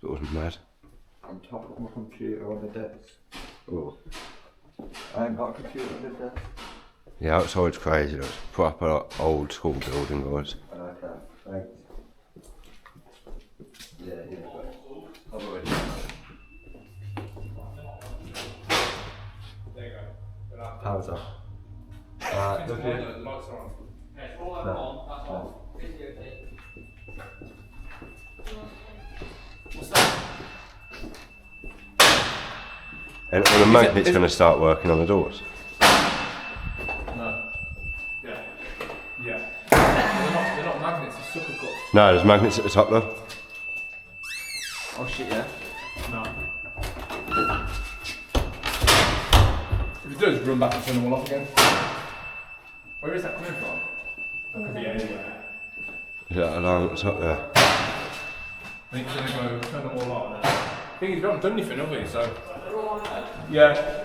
Hospital's mad. On top of my computer on the desk. Oh. I ain't got a computer on the desk. Yeah, outside's crazy though. It's proper like, old school building, guys. Okay, thanks. Yeah, but I've already There you go. How's that? Look here. The lights are on. Yeah, all that on, that's on. What's that? And the magnet's going to start working on the doors. No. Yeah. Yeah. They're not magnets, it's sucker cups. No, there's magnets at the top though. Oh shit, yeah? No. If it does, run back and turn them all off again. Where is that coming from? That could be anywhere. Is that alarm at the top there? I think it's going to go turn them all on. I think we haven't done anything, have we? So. Yeah.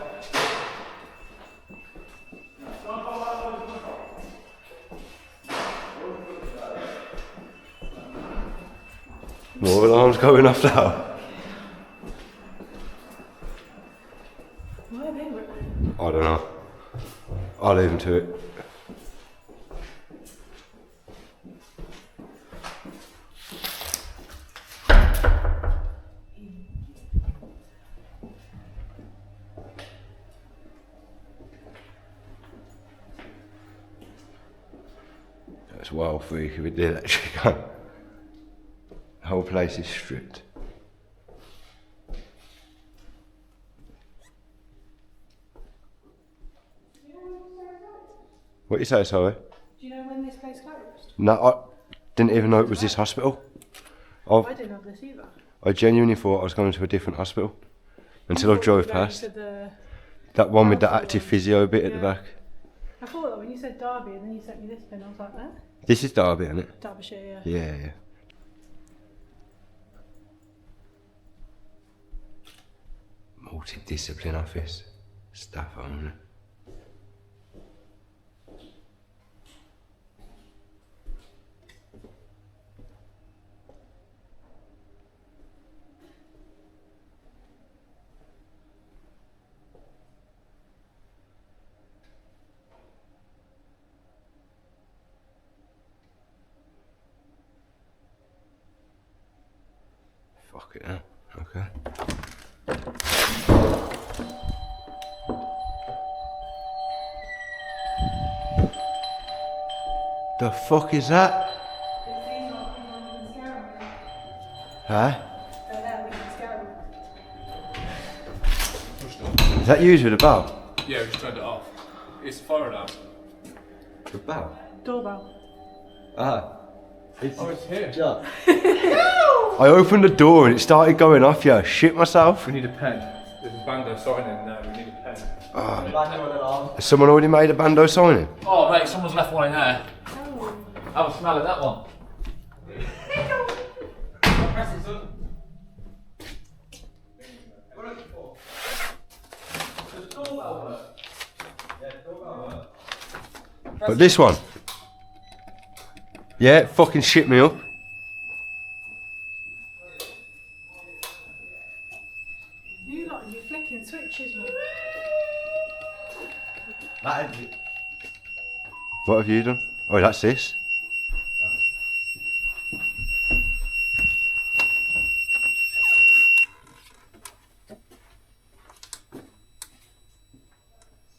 More alarms going off now. I don't know. I'll leave him to it. That's wild freak if it did actually go. The whole place is stripped. What you say, sorry? Do you know when this place closed? No, I didn't even know it was this hospital. I didn't know this either. I genuinely thought I was going to a different hospital until I drove past. The That one with the active physio bit at the back. I thought that when you said Derby and then you sent me this pin, I was like, there? This is Derby, isn't it? Derbyshire, yeah. Yeah, yeah. Multidiscipline office. Staff only. Fuck it now. Okay. The fuck is that? Huh? Is that you with the bell? Yeah, we just turned it off. It's the fire alarm. The bell? Doorbell. Ah. Oh, it's here. Yeah. I opened the door and it started going off, yeah. Shit myself. We need a pen. There's a bando sign in there, we need a pen. Has someone already made a bando signing? Oh mate, someone's left one in there. Have a smell of that one. But this one? Yeah, it fucking shit me up. You lot, you're flicking switches, man. What have you done? Oh, that's this.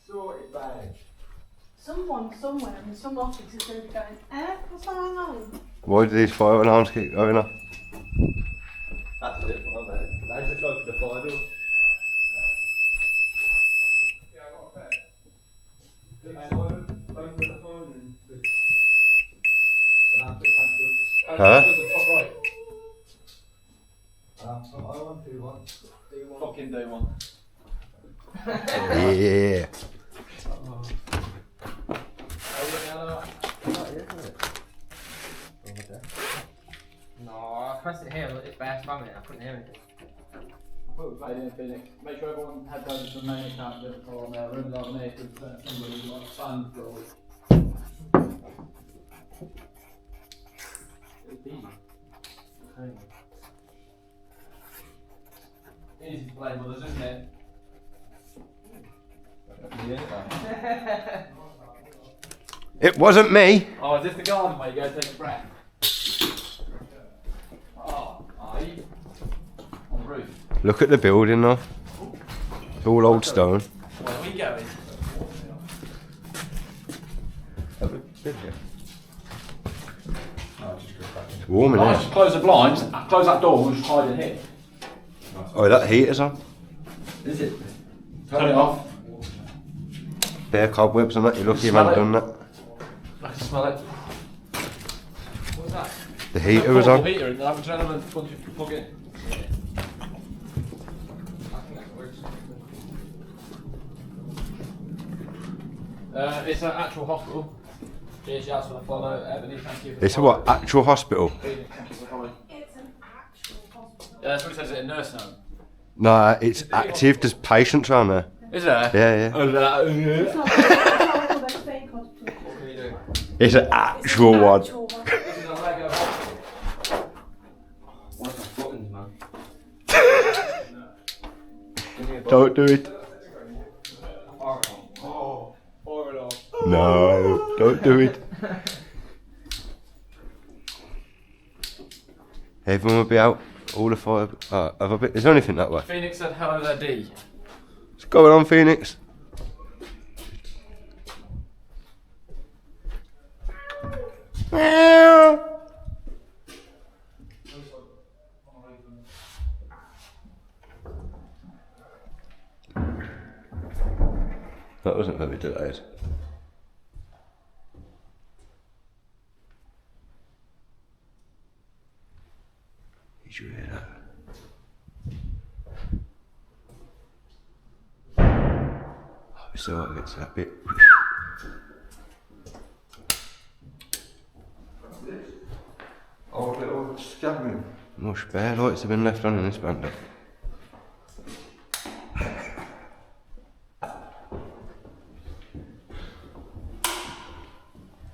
Sorted bag. Someone somewhere in some office is going to be going, what's going on? Why do these fire alarms keep going off? That's a different one, mate. They just opened the fire door. Yeah, I got a pen. Open the phone and Huh? Top right. I want to one. Fucking day one. Yeah. No, I pressed it here, it's bare spamming it, I couldn't hear it. I thought we played in Phoenix. Make sure everyone heads over to the main account on their rooms over there because somebody's got a fan for all. It's easy. easy to blame others, isn't it? It wasn't me. Oh, is this the garden where you go take a breath? Oh, are you? On the roof. Look at the building though. It's all old stone. Where are we going? It's warm in Right, here. close the blinds, close that door, we'll just hide in here. Oh, that heater's on. Is it? Turn it off. Bare cobwebs and that. You're lucky you Smell haven't it. done that. I can smell it. What's that? The heater was on. Heater, and have a turn on once you plug it. It's an actual hospital. Cheers, shouts for the follow. Ebony, thank you. For the It's a follow. what? Actual hospital? Phoenix, thank you for the follow. It's an actual hospital. Yeah, that's what it says, it's a nurse home. Nah, it's active. There's patients around there. Is there? Yeah, yeah. Oh, that. It's not called a fake hospital. What can you do? It's an It's actual an one. actual hospital. This is a Lego hospital. What's my buttons, man? Don't do it. No, don't do it. Everyone will be out. All the fire. There's anything that way. Phoenix said hello there, D. What's going on, Phoenix? Meow. That wasn't very delayed. Did you hear that? Oh, it's alright, it gets that bit. Old little scabbing. More spare lights have been left on in this bandit.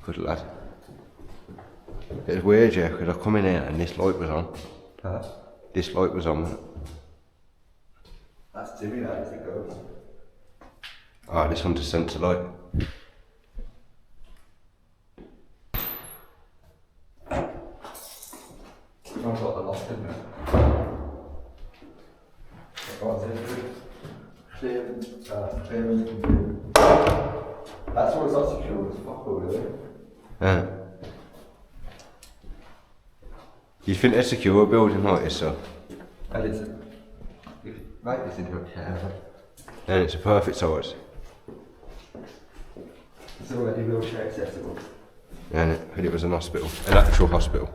Good lad. It's weird, yeah, because I come in here and this light was on. Huh? This light was on. That's Jimmy, that is a ghost. Ah, this one's a centre light. I've got the loft in there. That's why it's not secure as fuck over there. Yeah. You think they're secure building like this, so? And it's right, this into a care. And it's a perfect size. It's already wheelchair accessible. And it was an hospital, an actual hospital.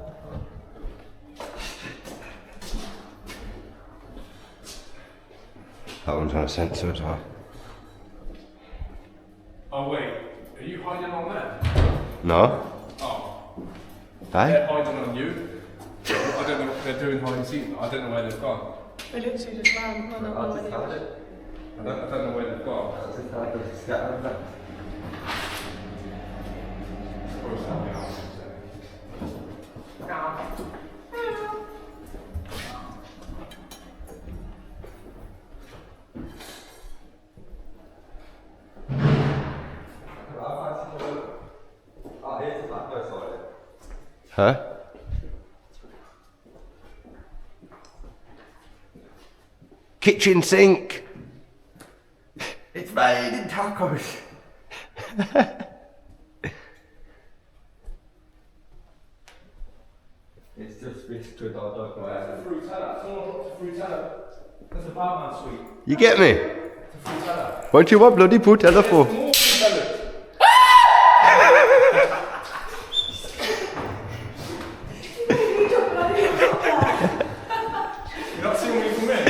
That one's on a sensor as well. Oh, wait. Are you hiding on there? No? Oh. Hey? They're hiding on you. I don't know what they're doing hide and seek. I don't know where they've gone. They literally just ran. I don't know where they were. I don't know where they've gone. That's just like a scatter. Probably something else. Oh, here's the back door side. Huh? Kitchen sink! It's made in tacos. It's just reached to a dog where. Frutella. Someone dropped a frutella. That's a barman suite. You get me? It's a frutella. What you want bloody frutella for? More frutellas. You're not seeing me come in?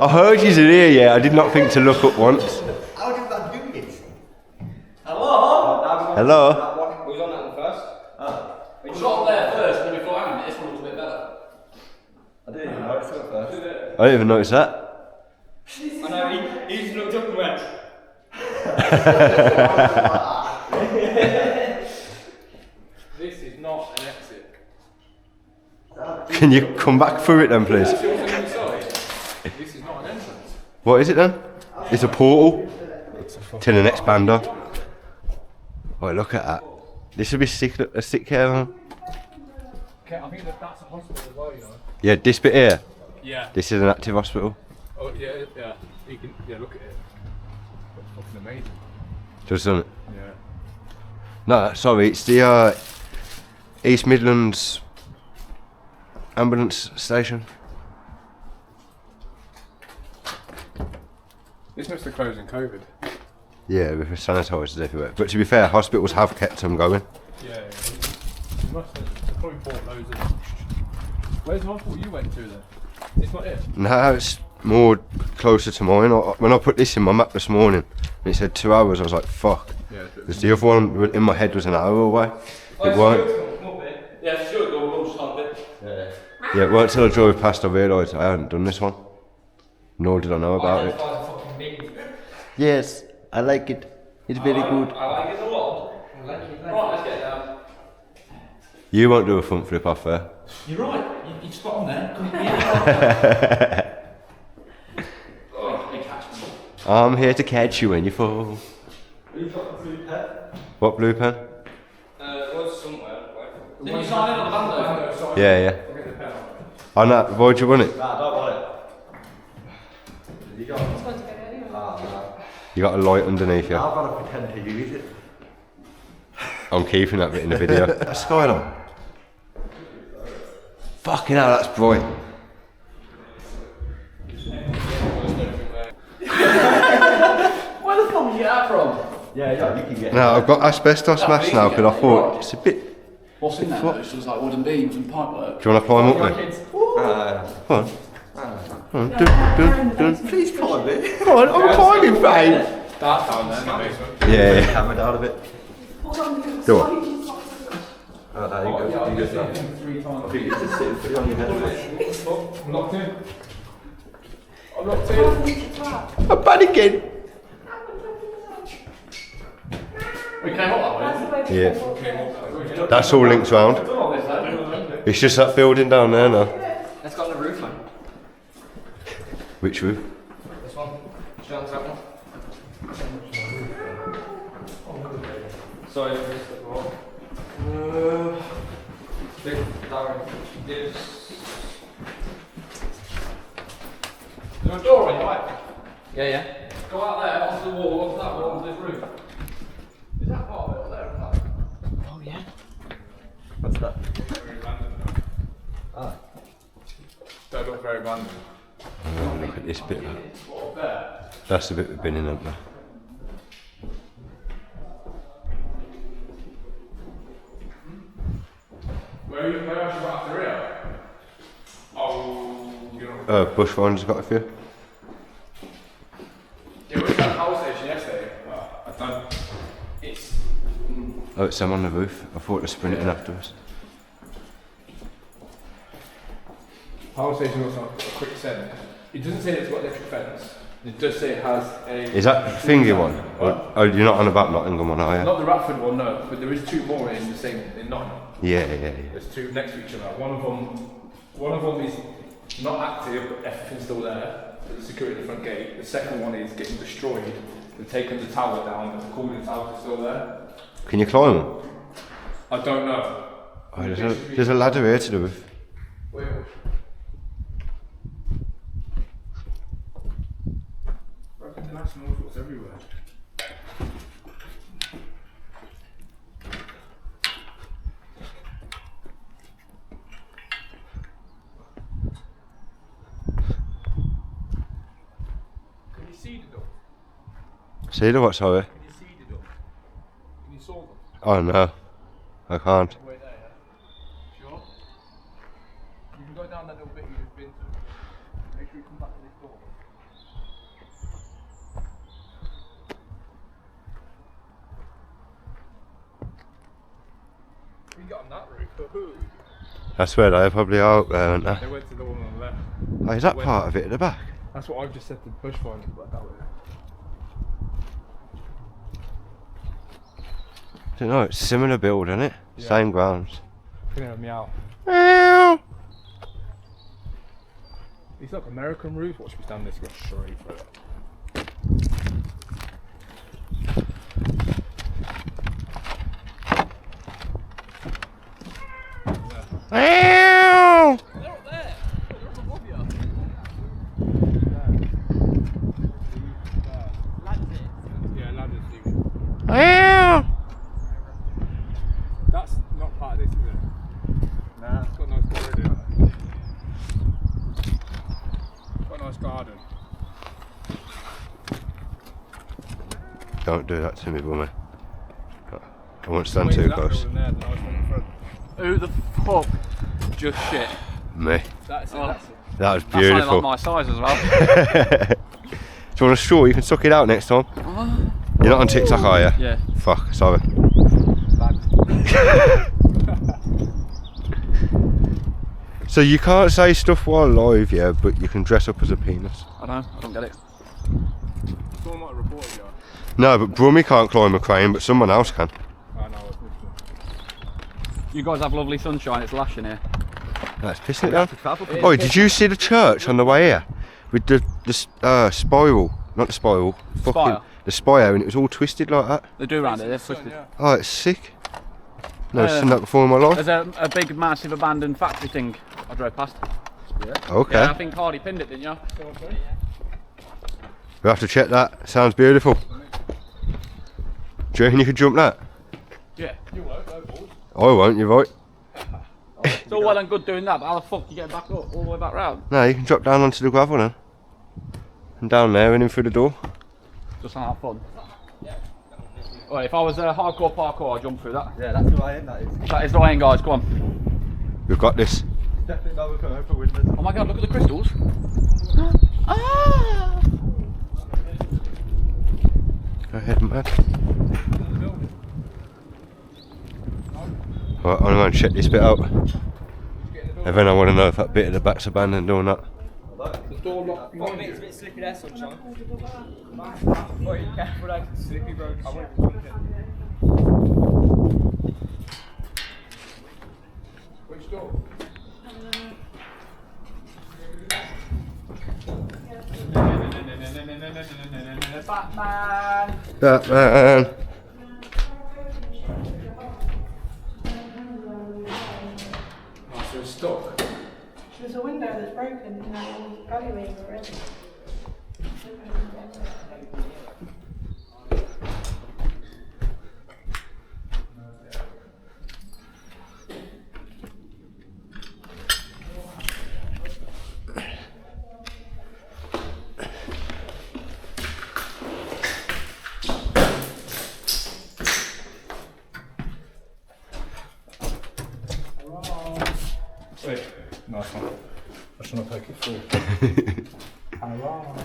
I heard you's in here, yeah. I did not think to look up once. How did that do it? Hello? Hello? We was on that one first. We got up there first, and then we thought, hang on a minute, this one looks a bit better. I didn't even notice it at first. I didn't even notice that. I know, he just looked up and went. This is not an exit. Can you come back through it then, please? See what's on the inside? This is What is it then? It's a portal to the next bando. Oh, look at that. This would be a sick care home. Okay, I think that's a hospital as well, you know. Yeah, this bit here. Yeah. This is an active hospital. Oh yeah, yeah. You can look at it. It's fucking amazing. Just done it. Yeah. No, sorry, it's the East Midlands ambulance station. This must have closed in COVID. Yeah, with the sanitisers everywhere. But to be fair, hospitals have kept them going. Yeah. You must have probably bought loads of. Where's the hospital you went to then? It's not it. No, it's more closer to mine. When I put this in my map this morning, and it said 2 hours, I was like, fuck. Yeah. Because the other one in my head was an hour away. It weren't. Yeah, sure, go lunchtime bit. Yeah, it weren't till I drove past I realised I hadn't done this one. Nor did I know about it. Yes, I like it. It's very good. I like it a lot. Right, let's get down. You won't do a front flip off there. You're right, you're spot on there. Oh, big catch me. I'm here to catch you when you fall. Have you got the blue pen? What blue pen? It was somewhere. Did you sign in on the bando? Yeah, yeah. I know. Why'd you want it? Nah, I don't want it. You got it? You got a light underneath you. I've got to pretend to use it. I'm keeping that bit in the video. What's going on? Fucking hell, that's bright. Where the fuck did you get that from? Yeah, you can get it. No, I've got asbestos mask now because I thought it's a bit. What's in that? Though? So it's like wooden beams and pipe work. Do you want to climb up there? Come on. Come on. Dun. Please climb it. Come on, I'm climbing, babe. Start down there in the basement. Yeah. Camera down a bit. Do it. Oh, there you go. You just I think it's just sitting pretty on your head, mate. I'm locked in. I'm locked in. I'm panicking. We came up that way. Yeah. That's all links round. It's just that building down there now. Let's go on the roof, man. Which roof? This one. Should I answer that one? Sorry, I missed the wall. Darren, There's a door on your right. yeah. Go out there, onto the wall, onto that wall, onto this roof. Is that part of it up there? Oh, yeah. What's that? Don't look very random. Oh, look at this bit. What, up there? That's the bit we've been in up there. Where else you got after here? Oh, you know. Bushfinders got a few. Yeah, we were at the power station yesterday. I don't. It's. Oh, it's them on the roof. I thought they were sprinting after us. Power station also got a quick send. It doesn't say it's got electric fence. It does say it has a. Is that thingy one? Or, oh, you're not on about Nottingham one, are you? Not the Ratford one, no. But there is two more in the same in Nottingham. Yeah. There's two next to each other. One of them is not active, but everything's still there. The security at the front gate. The second one is getting destroyed. They've taken the tower down, but the cooling tower is still there. Can you climb them? I don't know. Oh, there's a ladder here to the roof. Where? Fucking national what's everywhere. Can you see the door? See the what, sorry? Can you see the door? Can you saw them? Oh no, I can't. Way there, yeah? Sure? You can go down that little bit you've just been to. Make sure you come back to this door. We got on that roof. That's where they probably are up there, aren't they? They went to the one on the left. Oh, is that part of it at the back? That's what I've just said to the bushfinders about that way. I don't know, it's similar build, isn't it? Yeah. Same grounds. Can you hear me out? Meow. It's like American roof. Watch me stand this, go straight through it. Ow! They're up there. They're up above you. Yeah, ladders. Ow! That's not part of this, is it? Nah. It's got a nice garden. Got a nice garden. Don't do that to me, woman. I won't stand too close. Who the fuck just shit? Me. That's it. Oh. That's it. That was That's only beautiful. like my size as well. Do you want a straw? You can suck it out next time. You're not on TikTok, are you? Yeah. Fuck, sorry. So you can't say stuff while live, yeah, but you can dress up as a penis. I know, I don't get it. Someone might have reported you. No, but Brummy can't climb a crane, but someone else can. I know, it's different. You guys have lovely sunshine, it's lashing here. That's pissing it down. Oh, did you see the church on the way here? With the spiral, not the spiral, Spire. the spire, and it was all twisted like that. They do round it, they're twisted. Yeah. Oh, it's sick. Never seen that before in my life. There's a big, massive abandoned factory thing I drove past. Okay. Yeah, I think Hardy pinned it, didn't you? We'll have to check that. Sounds beautiful. Do you reckon you could jump that? Yeah. You won't, no balls. I won't, you're right. It's all well and good doing that, but how the fuck do you get back up, all the way back round? No, you can drop down onto the gravel then. And down there and in through the door. Just not have fun. Well, if I was a hardcore parkour, I'd jump through that. Yeah, that's who I am, that is. That is the way in, guys, come on. We've got this. Definitely not looking over windows. Oh my god, look at the crystals. Go ahead, man. Right, I'm going to check this bit out. And then I want to know if that bit of the back's abandoned or not. The door locked behind you. It's a bit slippery there, sunshine. Oh, you careful, that's slippy, bro. I won't jump in. Which door? Batman! Batman! Oh, so it's stuck. There's a window that's broken in that alleyway already. Wait, nice one. I just want to take it through. Hello.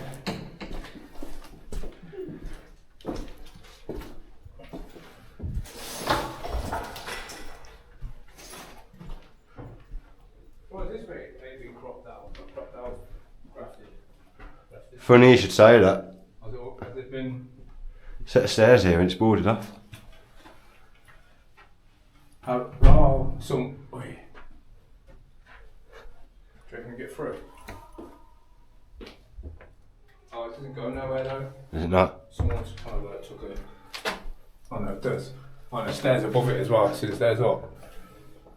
What is this bit? Anything cropped out? Cropped out, grafted. Funny you should say that. Has it been? Set of stairs here and it's boarded off. How? Oh, some. Wait. Do you reckon we get through? Oh, it doesn't go nowhere though. Is it not? Someone's kind of like took it. Oh no, it does. Oh, the stairs above it as well. See the stairs up.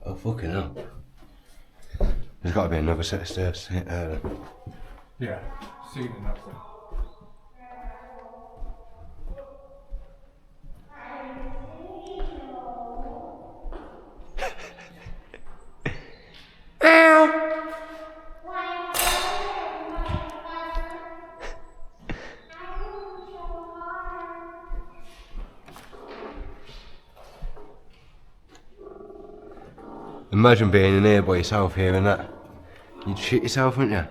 Oh, fucking hell. There's got to be another set of stairs. Yeah, ceiling up there. Imagine being in here by yourself here and that. You'd shit yourself, wouldn't you?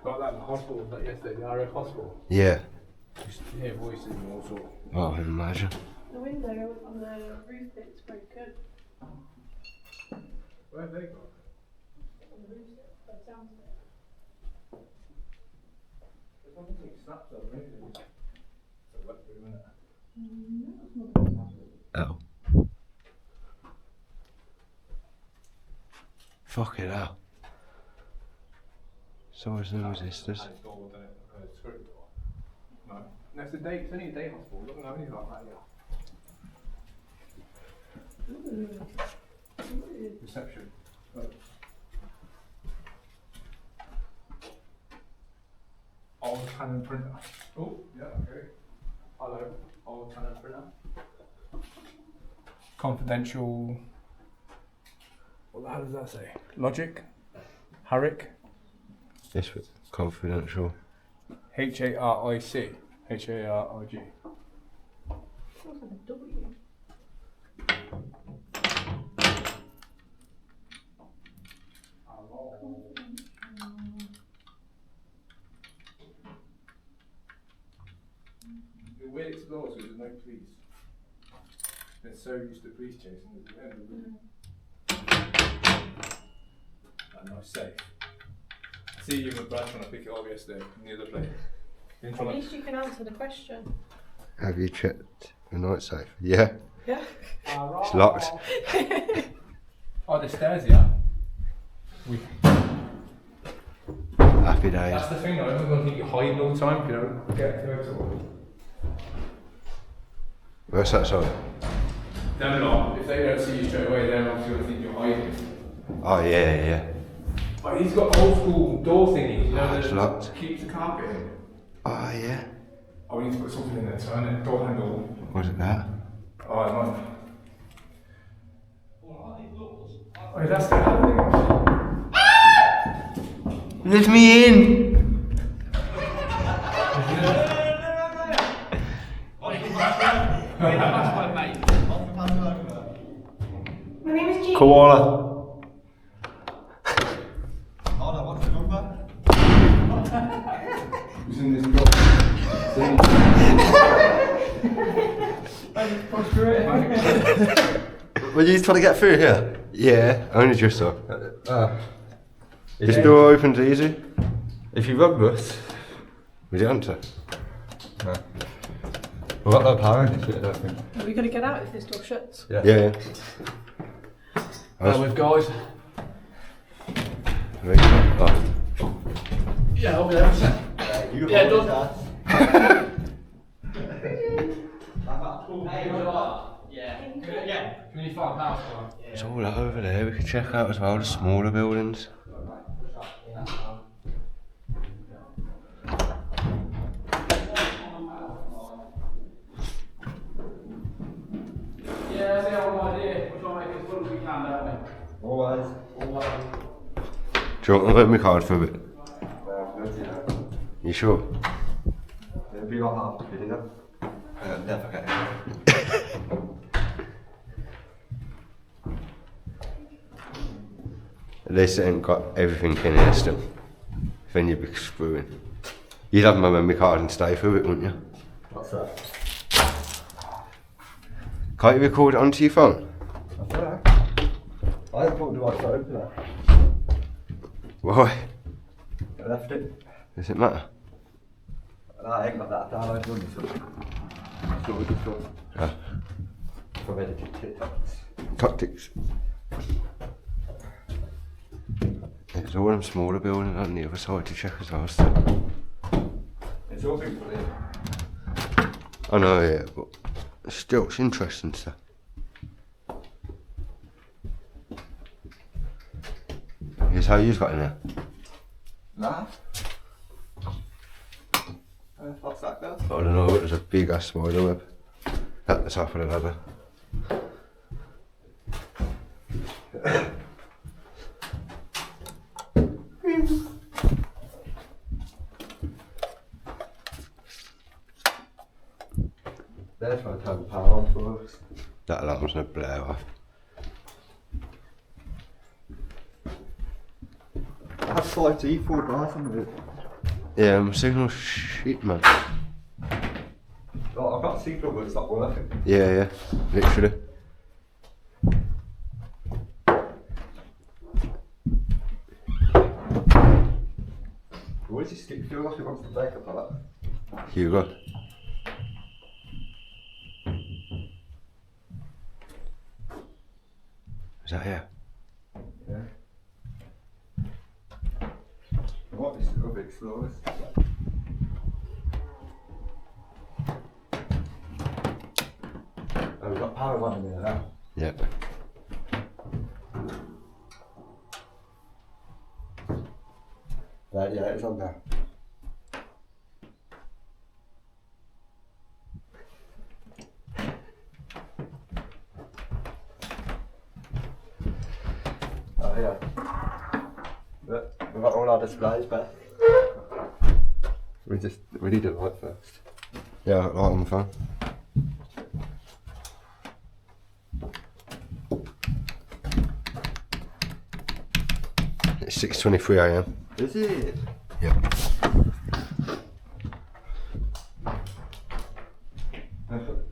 Got that in the hospital like yesterday, the RF hospital. Yeah. Just hear voices and all sorts. Oh, imagine. The window on the roof bit's broken. Where have they gone? On the roof bit, by the sounds of it. There's nothing snapped up, maybe. It's a wet room, isn't it? Oh. Fuck it out. So is no resistors. And it's door, isn't it? Like a screw door. No. No, it's it's only a day hospital. It doesn't have anything like that yet. Reception. Old Canon printer. Oh, yeah, okay. Hello, old Canon printer. Confidential. What the hell does that say? Logic? Harrick? This was confidential. H-A-R-I-C. H-A-R-I-G. Looks like a W. The weird explorers with no police. They're so used to police chasing at the end of the room. A nice safe. I see you and Brad trying to pick it up yesterday near the place. At least you can answer the question. Have you checked the night safe? Yeah. Yeah. It's locked. Oh, the stairs, yeah. Happy days. That's the thing, though. Everyone's going to think you're hiding all the time if you don't get to it. Where's that side? Them not. If they don't see you straight away, they're obviously going to think you're hiding. Oh yeah. But he's got old school door thingies, you know, It's that locked. keeps the carpet in. Oh yeah. Oh, we need to put something in there, turn it, door handle. Was it that? Oh, it might. Oh, that's the thing. Let me in! My name is Jean. Koala. Who's in this job? Were you trying to get through here? Yeah, only just so. This door opens easy. If you run this, Would you answer? no. We've got no power in this bit, I don't think. Are we going to get out if this door shuts? Yeah. Well, with guys. Oh. Yeah, over there. Yeah, done. It's all that over there. We could check out as well the smaller buildings. Yeah, that's the whole idea. We're trying to make it as full as we can, don't we? Always. Do you want to let me card for a bit? You sure? It'll be like half the video. Never get it. At least it ain't got everything in here still. Then you'd be screwing. You'd have my memory card and stay through it, wouldn't you? What's that? Can't you record it onto your phone? That's alright. I haven't put the right phone today. Why? I left it. Does it matter? I ain't got that download on this one. It's not a good stuff. Ah. From edited TikToks. Tactics. There's all them smaller buildings on the other side to check as well still. It's all big for you. I know, yeah, but still, it's interesting stuff. Here's how you've got in there. Nah. What's that girl? I don't know, there's a big ass spider web at the top of the ladder. They're trying to turn the power on for us. That alarm's gonna blow off. I had 5G 4 bars on it. Yeah, my signal's shit, man. Oh, I've got a signal, but it's not working. Yeah, literally. Why does he stick through like it wants to break up like that? Hugo. Is that here? Yeah. What is Brummy Explores? Oh, we've got power on in there now. Yep. Right, yeah, it's on there. Oh yeah. But we've got all our displays back. We need a light first. Yeah, right on the phone. It's 6:23 AM. Is it? Yep.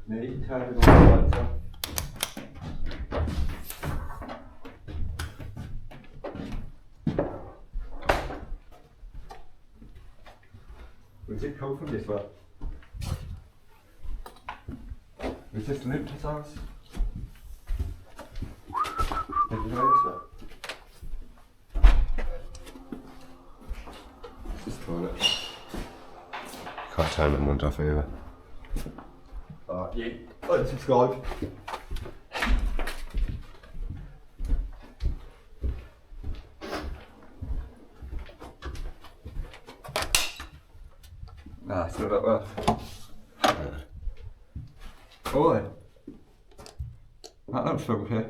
Me, turning all the lights on. Was it come from this way? Was this Lucas' house? Did you know this way? It's this toilet. Can't turn them ones off either. Yeah. Unsubscribe. Nah, it's not that well. Oi. That looks funky.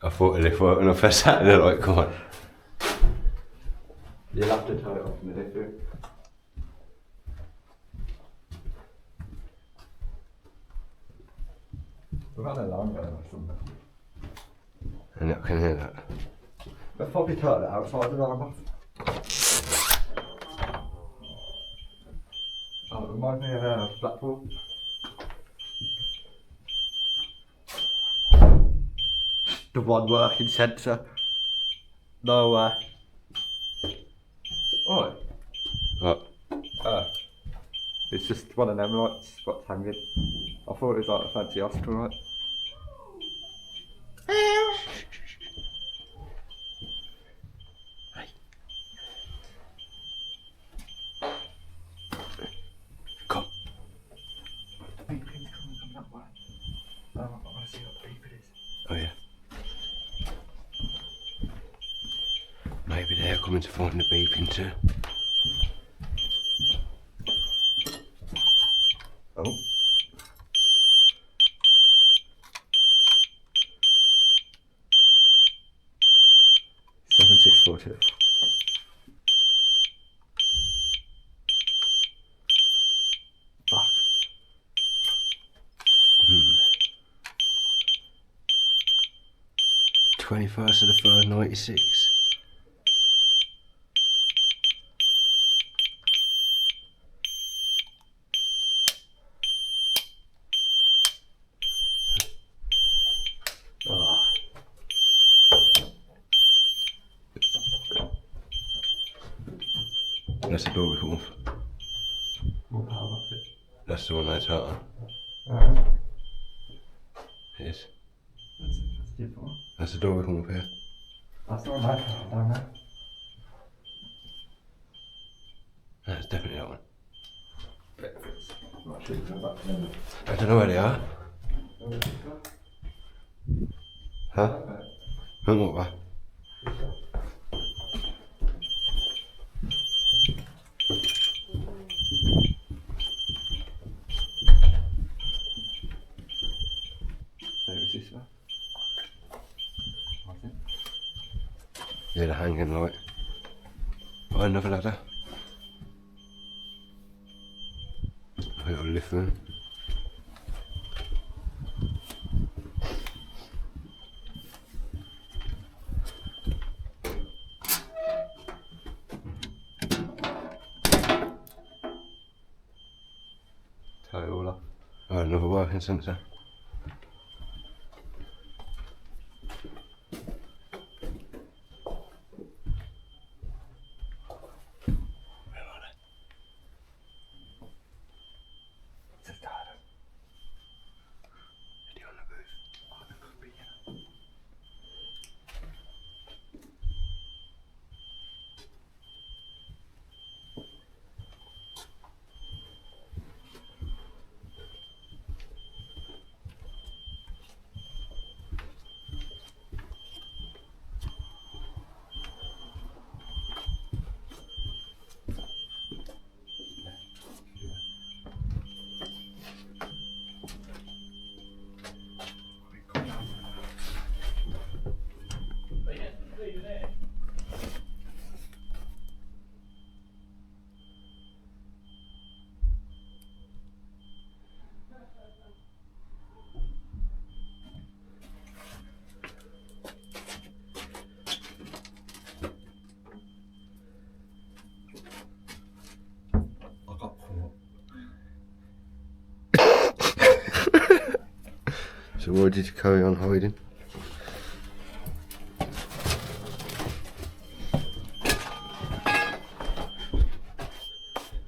I thought if I when I first sat there, like, come on. You'll have to turn it off in a minute. We've had an alarm going or something. And I can hear that. Let's probably turn it outside the alarm off. Oh, it reminds me of Blackpool. The one working sensor. No way. Oi. What? It's just one of them lights, what's hanging. I thought it was like a fancy hospital light. Come. The beeping's coming from that way. I want to see what the beep it is. Oh yeah. Maybe they're coming to find the beeping too. Oh. Seven 642. Fuck. 21st of the 3rd, 96. Ah. That's the door we come off. What power box it? That's the one that's out on. Alright. It is. That's a different one. That's the door we come up here. That's not my power down there. That's definitely that one. Not sure if that's that. I don't know where they are. Huh? And what way? Maybe it's this way. I think. Yeah, the hanging light. Oh, another ladder. A little lift room. Turn it all off. Oh, another working sensor. why did you carry on hiding?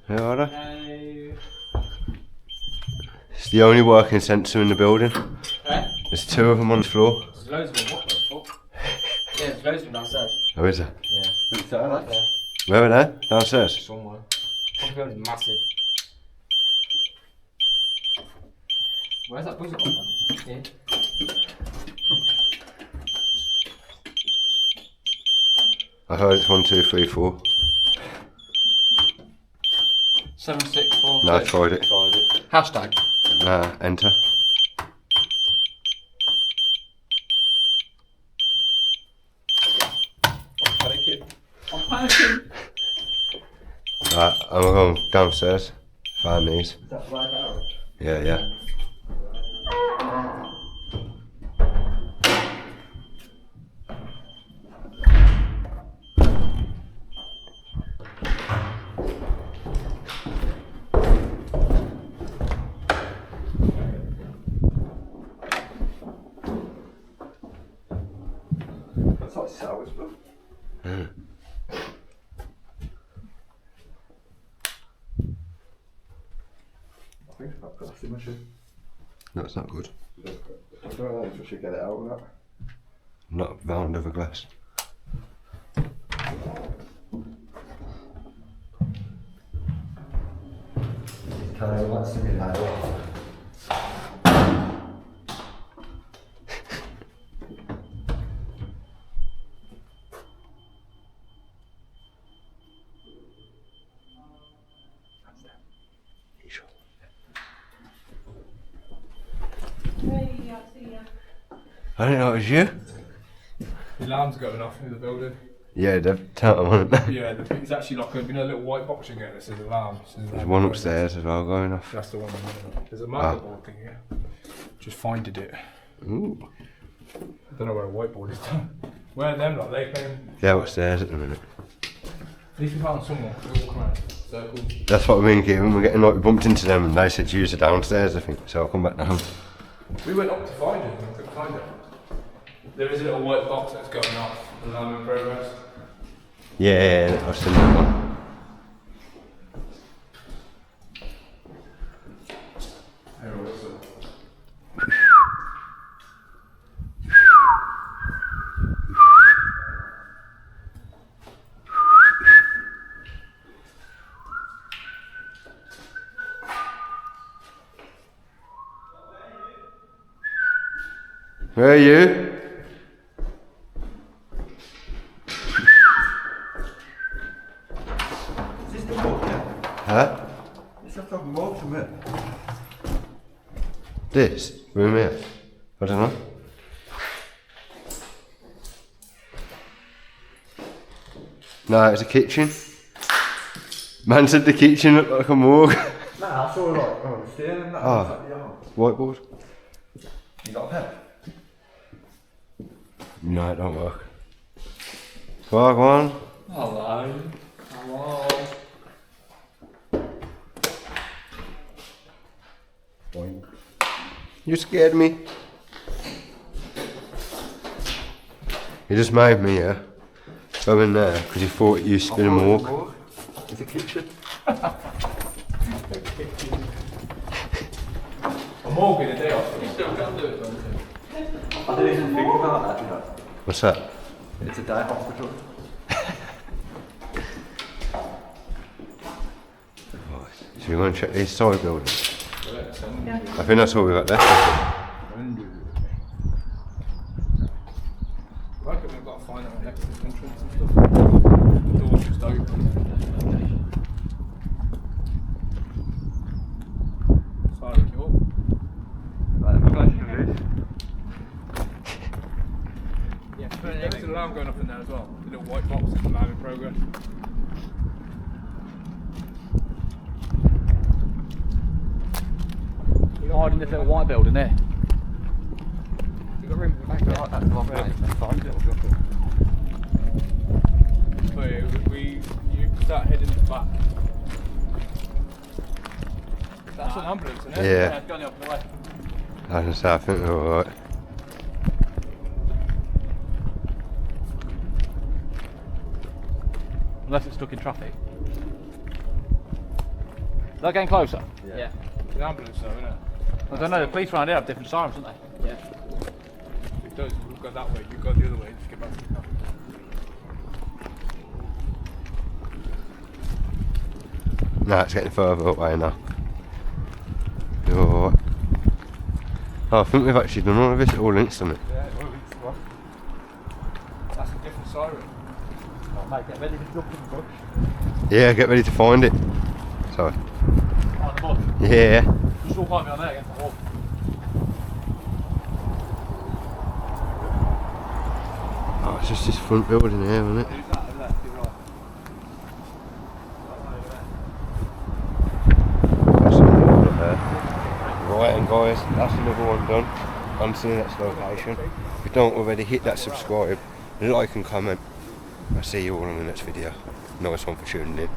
Where are they? It's the only working sensor in the building. There's 2 of them on the floor. There's loads of them. What the fuck? Yeah, there's loads of them downstairs. Oh, is there? Yeah. Where are they? Downstairs? Somewhere. Fucking building's massive. Where's that buzzer gone, man? Yeah. I heard it's 1, 2, 3, 4. 7, 6, 4. No, I tried it. Hashtag. Nah, enter. I'm panicking. Right, I'm going downstairs. Find these. Is that right now? Yeah, yeah. That's like sours, bro. I think I've got glass in my shoe. No, it's not good. I don't know if I should get it out or not. Not a round of a glass. Kind of wants to be like that. Hey, I see ya. I didn't know it was you. The alarm's going off in the building. Yeah, they've turned them on. Yeah, it's actually like a little white box you get that says alarm. There's one upstairs as well going off. That's the one. There's a marker board thing here. Just finded it. Ooh. I don't know where a whiteboard is done. Where are them? Like they playing? They're upstairs at the minute. At least we found someone. We walk around. Circle. That's what I mean, Kevin. We're getting like we bumped into them and they said use it downstairs, I think. So I'll come back down. We went up to find it and couldn't find it. There is a little white box that's going off. Alarm in progress. Yeah, I've seen that one. Here we go. Where are you? Is this the book, yeah? Huh? It's a fucking book from it. This? Room here? I don't know. No, it's a kitchen. Man said the kitchen looked like a morgue. Nah, I saw like, oh, stairs and that. Ah. It's like, yeah. Whiteboard? You got a pen? No, it don't work. Go on. Hello. Hello. Boing. You scared me. You just made me, yeah? Go in there, because you thought it used to be a morgue. It's a kitchen. A morgue in a day off. You still can do it, don't you? I didn't even think about that, you know. What's that? It's a day hospital. So you're going to check these side buildings? Yeah. I think that's all we got left. I reckon we've got to find out next to the entrance and stuff. The door's just open. Sorry, you Right, I'm going to do this. Yeah, there's an alarm going up in there as well. The little white box is alarm in progress. You got hide in this little white building there. You got room for the back there. That's the one place. That's fine. So you start heading back. That's an ambulance, isn't it? Yeah. It's going the opposite way. I think we're alright. Unless it's stuck in traffic. Is that getting closer? Yeah. The ambulance though, innit? I don't know, the police around here have different sirens, don't they? Yeah. It does, you go that way, you go the other way, just get back to the car. Nah, it's getting further away now. You're alright. Oh, I think we've actually done all of this all instantly. Yeah, well, what? That's a different siren. Oh, mate, get ready to jump in the bush. Yeah, get ready to find it. Sorry. On the bush. Yeah. Just walk like me on there against the wall. Oh, it's just this front building here, isn't it? Who's that over there? To the right. That's another one up there. Right, and guys, that's another one done. On to the next location. If you don't already, hit that subscribe, like and comment. I'll see you all in the next video. Nice one for tuning in.